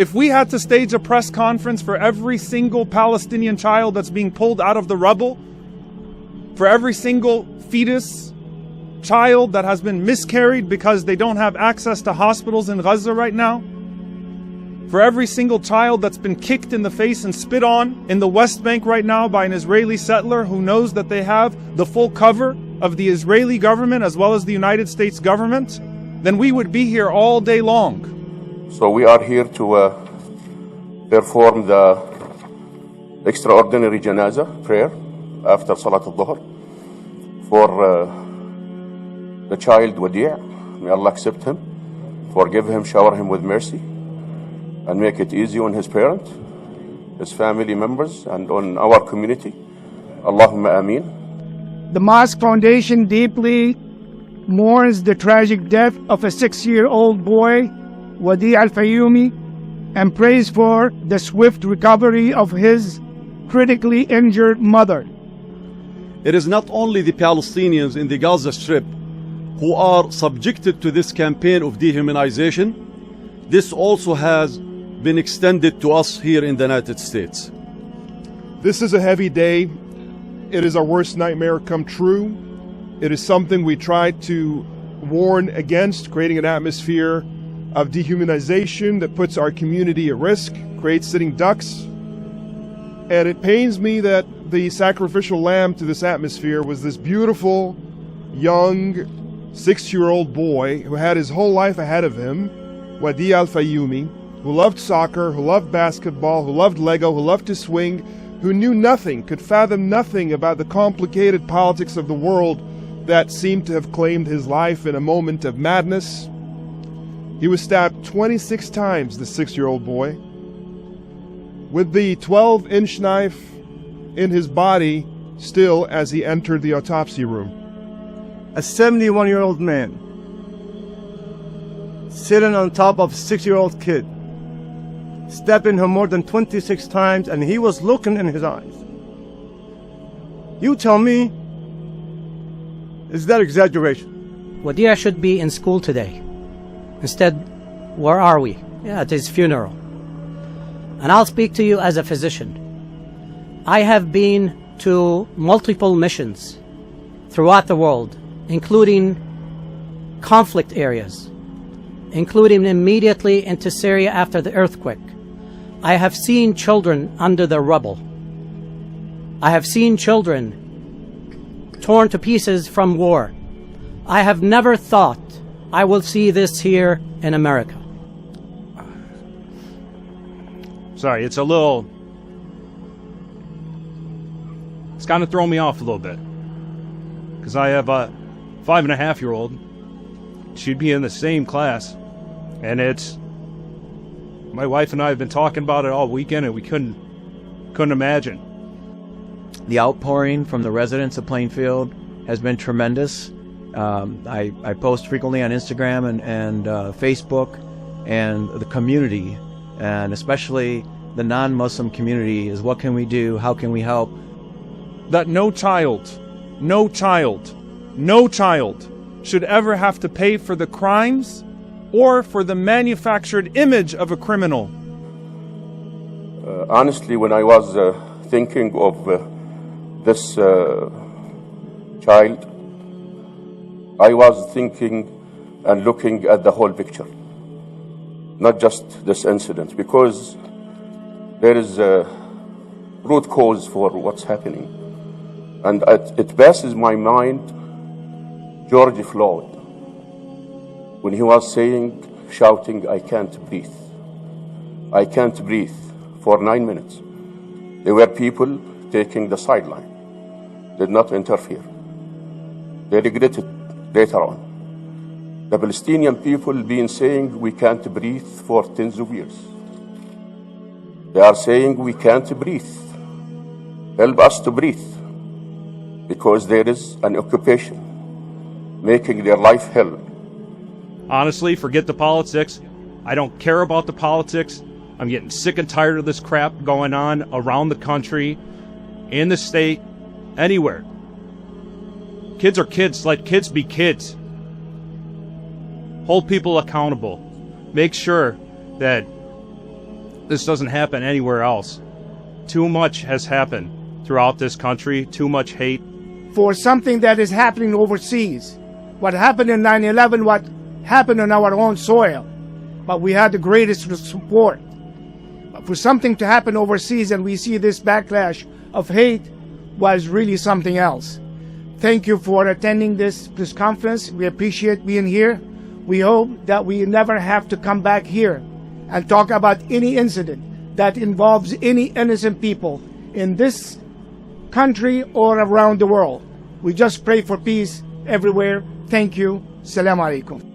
If we had to stage a press conference for every single Palestinian child that's being pulled out of the rubble, for every single fetus, child that has been miscarried because they don't have access to hospitals in Gaza right now, for every single child that's been kicked in the face and spit on in the West Bank right now by an Israeli settler who knows that they have the full cover of the Israeli government as well as the United States government, then we would be here all day long. So we are here to perform the extraordinary janazah prayer after Salat al-Dhuhr for the child Wadi'. May Allah accept him, forgive him, shower him with mercy, and make it easy on his parents, his family members, and on our community. Allahumma ameen. The Mosque Foundation deeply mourns the tragic death of a 6-year-old boy, Wadi' al-Fayoumi, and prays for the swift recovery of his critically injured mother. It is not only the Palestinians in the Gaza Strip who are subjected to this campaign of dehumanization. This also has been extended to us here in the United States. This is a heavy day. It is our worst nightmare come true. It is something we try to warn against, creating an atmosphere of dehumanization that puts our community at risk, creates sitting ducks. And it pains me that the sacrificial lamb to this atmosphere was this beautiful, young, 6-year-old boy who had his whole life ahead of him, Wadi' al-Fayoumi, who loved soccer, who loved basketball, who loved Lego, who loved to swing, who knew nothing, could fathom nothing about the complicated politics of the world that seemed to have claimed his life in a moment of madness. He was stabbed 26 times, the 6-year-old boy, with the 12-inch knife in his body still as he entered the autopsy room. A 71-year-old man sitting on top of a 6-year-old kid, stabbing him more than 26 times, and he was looking in his eyes. You tell me, is that exaggeration? Wadi' should be in school today. Instead, where are we? Yeah, at his funeral. And I'll speak to you as a physician. I have been to multiple missions throughout the world, including conflict areas, including immediately into Syria after the earthquake. I have seen children under the rubble. I have seen children torn to pieces from war. I have never thought I will see this here in America. Sorry, it's kind of throwing me off a little bit. Because I have a 5.5-year-old. She'd be in the same class. And my wife and I have been talking about it all weekend, and we couldn't imagine. The outpouring from the residents of Plainfield has been tremendous. I post frequently on Instagram and Facebook, and the community, and especially the non-Muslim community, is what can we do? How can we help? That no child should ever have to pay for the crimes or for the manufactured image of a criminal. Honestly, when I was thinking of this child, I was thinking and looking at the whole picture, not just this incident, because there is a root cause for what's happening. And it passes my mind George Floyd, when he was shouting, "I can't breathe. I can't breathe," for 9 minutes. There were people taking the sideline, did not interfere. They regretted later on. The Palestinian people been saying we can't breathe for tens of years. They are saying we can't breathe. Help us to breathe. Because there is an occupation making their life hell. Honestly, forget the politics. I don't care about the politics. I'm getting sick and tired of this crap going on around the country, in the state, anywhere. Kids are kids. Let kids be kids. Hold people accountable. Make sure that this doesn't happen anywhere else. Too much has happened throughout this country, too much hate. For something that is happening overseas. What happened in 9/11, what happened on our own soil. But we had the greatest support. But for something to happen overseas and we see this backlash of hate was really something else. Thank you for attending this conference. We appreciate being here. We hope that we never have to come back here and talk about any incident that involves any innocent people in this country or around the world. We just pray for peace everywhere. Thank you. Assalamu alaikum.